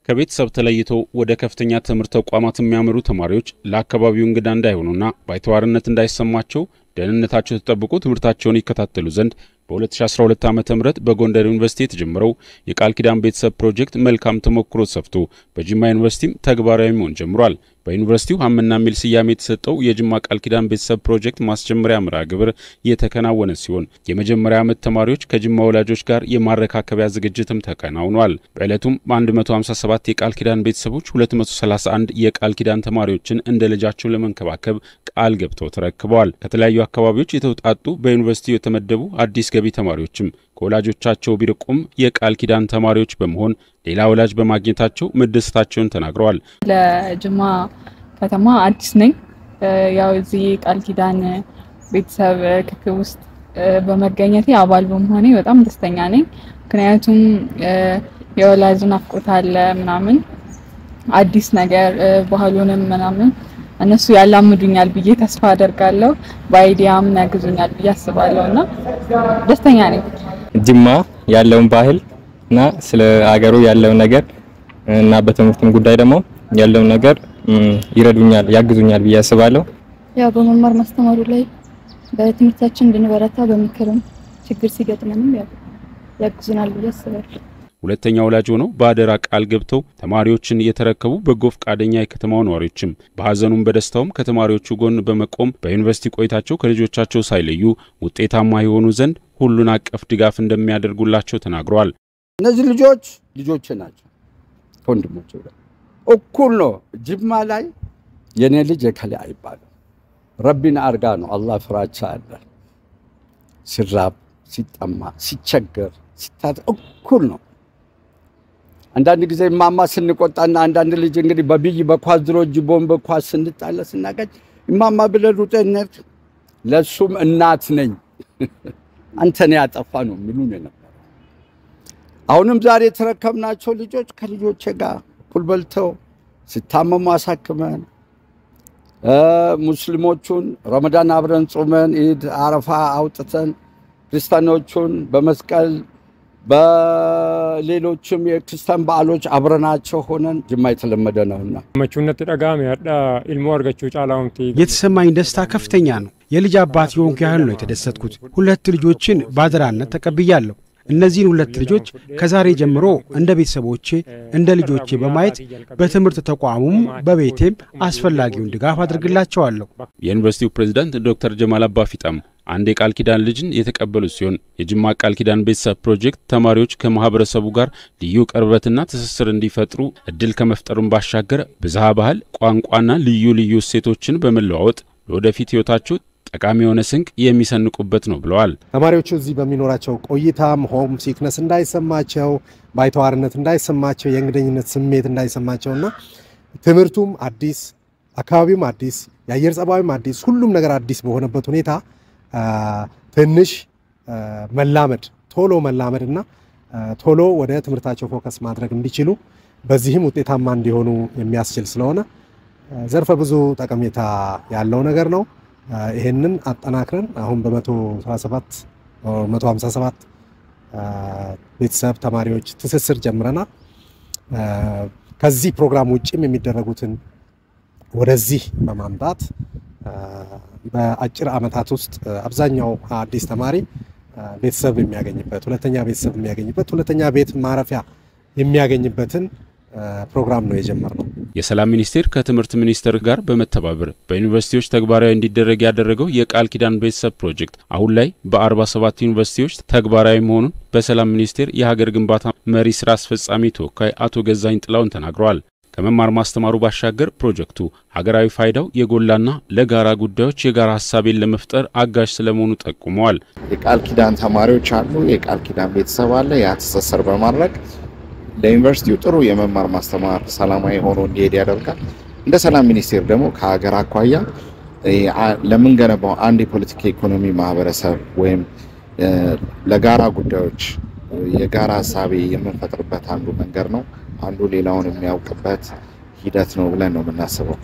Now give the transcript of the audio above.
ከቤተሰብ ተለይተው ወደ ከፍተኛ ትምህርት ተቋማት የሚያመሩ ተማሪዎች ለአካባቢው እንግዳ እንዳይሆኑና ባይተዋርነት እንዳይሰማቸው ደህንነታቸው ተጠብቆ ትምህርታቸውን ይከታተሉ ዘንድ በ2012 ዓ.ም በጎንደር ዩኒቨርሲቲ የተጀመረው የቃል ኪዳን ቤተሰብ ፕሮጀክት መልካም ተሞክሮ ሰፍቶ በጅማ ዩኒቨርሲቲም ተግባራዊ መሆን ጀምሯል። በዩኒቨርሲቲው ሀምና ሚል ስያሜ የተሰጠው የጅማ ቃል ኪዳን ቤተሰብ ፕሮጀክት ማስጀመሪያ መርሃ ግብር የተከናወነ ሲሆን የመጀመሪያ ዓመት ተማሪዎች ከጅማ ወላጆች ጋር የማረካከቢያ ዝግጅትም ተከናውኗል። በዕለቱም 157 የቃል ኪዳን ቤተሰቦች 231 የቃል ኪዳን ተማሪዎችን እንደ ልጃቸው ለመንከባከብ ቃል ገብተው ተረክበዋል። ከተለያዩ አካባቢዎች የተውጣጡ በዩኒቨርሲቲው የተመደቡ አዲስ ገቢ ተማሪዎችም ከወላጆቻቸው ቢርቁም የቃል ኪዳን ተማሪዎች በመሆን ሌላ ወላጅ በማግኘታቸው መደሰታቸውን ተናግረዋል። ለጅማ ከተማ አዲስ ነኝ። ያው እዚህ ቃል ኪዳን ቤተሰብ ክፍል ውስጥ በመገኘቴ አባል በመሆኔ በጣም ደስተኛ ነኝ። ምክንያቱም የወላጅ ናፍቆት አለ ምናምን አዲስ ነገር ባህሉንም ምናምን እነሱ ያላምዱኛል ብዬ ተስፋ አደርጋለሁ። በአይዲያም ያግዙኛል ብዬ አስባለሁና ደስተኛ ነኝ። ጅማ ያለውን ባህል እና ስለ ሀገሩ ያለው ነገር እና በትምህርትም ጉዳይ ደግሞ ያለው ነገር ይረዱኛል ያግዙኛል ብዬ አስባለሁ። ያው በመማር ማስተማሩ ላይ በትምህርታችን እንድንበረታ በመከረም ችግር ሲገጥመንም ያግዙናል ብዬ አስባለሁ። ሁለተኛ ወላጅ ሆነው በአደራ ቃል ገብተው ተማሪዎችን የተረከቡ በጎ ፈቃደኛ የከተማው ነዋሪዎችም በሐዘኑም በደስታውም ከተማሪዎቹ ጎን በመቆም በዩኒቨርሲቲ ቆይታቸው ከልጆቻቸው ሳይለዩ ውጤታማ የሆኑ ዘንድ ሁሉን አቀፍ ድጋፍ እንደሚያደርጉላቸው ተናግረዋል። እነዚህ ልጆች ናቸው። ወንድሞች እኩል ነው። ጅማ ላይ የኔ ልጅ የከለ አይባልም። ረቢን አርጋ ነው። አላህ ፍራቻ አለ። ሲራብ ሲጠማ ሲቸገር ሲታጥ እኩል ነው። አንዳንድ ጊዜ ማማ ስንቆጣና አንዳንድ ልጅ እንግዲህ በብይ በኳስ ድሮጅ ቦምብ ኳስ ስንጣለ ስናገኝ ማማ ብለን ሩጠነት ለሱም እናት ነኝ አንተን ያጠፋ ነው የሚሉን ነበር። አሁንም ዛሬ ተረከብናቸው ልጆች ከልጆቼ ጋር እኩል በልተው ሲታመሙ አሳክመን ሙስሊሞቹን ረመዳን አብረን ጾመን ኢድ አረፋ አውጥተን ክርስቲያኖቹን በመስቀል በሌሎችም የክርስቲያን በዓሎች አብረናቸው ሆነን ጅማ የተለመደ ነውና መቹነት ተጋሚ ያዳ ኢልሙ አርጋቹ ጫላውንቲ የተሰማኝ ደስታ ከፍተኛ ነው። የልጅ አባት የሆንኩ ያህል ነው የተደሰትኩት። ሁለት ልጆችን ባደራነት ተቀብያለሁ። እነዚህን ሁለት ልጆች ከዛሬ ጀምሮ እንደ ቤተሰቦቼ እንደ ልጆቼ በማየት በትምህርት ተቋሙም በቤቴም አስፈላጊውን ድጋፍ አድርግላቸዋለሁ። የዩኒቨርሲቲው ፕሬዝዳንት ዶክተር ጀማል አባፊጣም አንድ የቃል ኪዳን ልጅን የተቀበሉ ሲሆን የጅማ ቃል ኪዳን ቤተሰብ ፕሮጀክት ተማሪዎች ከማህበረሰቡ ጋር ልዩ ቅርበትና ትስስር እንዲፈጥሩ እድል ከመፍጠሩም ባሻገር ብዝሃ ባህል ቋንቋና ልዩ እሴቶችን በመለዋወጥ ለወደፊት ህይወታቸው ጠቃሚ የሆነ ስንቅ የሚሰንቁበት ነው ብለዋል። ተማሪዎቹ እዚህ በሚኖራቸው ቆይታም ሆም ሲክነስ እንዳይሰማቸው ባይተዋርነት እንዳይሰማቸው የእንግደኝነት ስሜት እንዳይሰማቸውና ትምህርቱም አዲስ አካባቢውም አዲስ የአየር ጸባዩም አዲስ ሁሉም ነገር አዲስ በሆነበት ሁኔታ ትንሽ ቶሎ መላመድና ቶሎ ወደ ትምህርታቸው ፎከስ ማድረግ እንዲችሉ በዚህም ውጤታማ እንዲሆኑ የሚያስችል ስለሆነ ዘርፈ ብዙ ጠቀሜታ ያለው ነገር ነው። ይሄንን አጠናክረን አሁን በ177 157 ቤተሰብ ተማሪዎች ትስስር ጀምረናል። ከዚህ ፕሮግራም ውጪም የሚደረጉትን ወደዚህ በማምጣት በአጭር ዓመታት ውስጥ አብዛኛው አዲስ ተማሪ ቤተሰብ የሚያገኝበት ሁለተኛ ቤተሰብ የሚያገኝበት ሁለተኛ ቤት ማረፊያ የሚያገኝበትን ፕሮግራም ነው የጀመርነው። የሰላም ሚኒስቴር ከትምህርት ሚኒስቴር ጋር በመተባበር በዩኒቨርሲቲዎች ተግባራዊ እንዲደረግ ያደረገው የቃል ኪዳን ቤተሰብ ፕሮጀክት አሁን ላይ በ47 ዩኒቨርሲቲዎች ተግባራዊ መሆኑን በሰላም ሚኒስቴር የሀገር ግንባታ መሪ ስራ አስፈጻሚ ተወካይ አቶ ገዛኝ ጥላውን ተናግረዋል። ከመማር ማስተማሩ ባሻገር ፕሮጀክቱ ሀገራዊ ፋይዳው የጎላና ለጋራ ጉዳዮች የጋራ ሐሳብን ለመፍጠር አጋዥ ስለመሆኑ ጠቁመዋል። የቃል ኪዳን ተማሪዎች አሉ፣ የቃል ኪዳን ቤተሰብ አለ። ያ ትስስር በማድረግ ለዩኒቨርሲቲው ጥሩ የመማር ማስተማር ሰላማዊ ሆኖ እንዲሄድ ያደርጋል። እንደ ሰላም ሚኒስቴር ደግሞ ከሀገር አኳያ ለምንገነባው አንድ የፖለቲካ ኢኮኖሚ ማህበረሰብ ወይም ለጋራ ጉዳዮች የጋራ ሐሳብ የምንፈጥርበት አንዱ መንገድ ነው። አንዱ ሌላውን የሚያውቅበት ሂደት ነው ብለን ነው የምናስበው።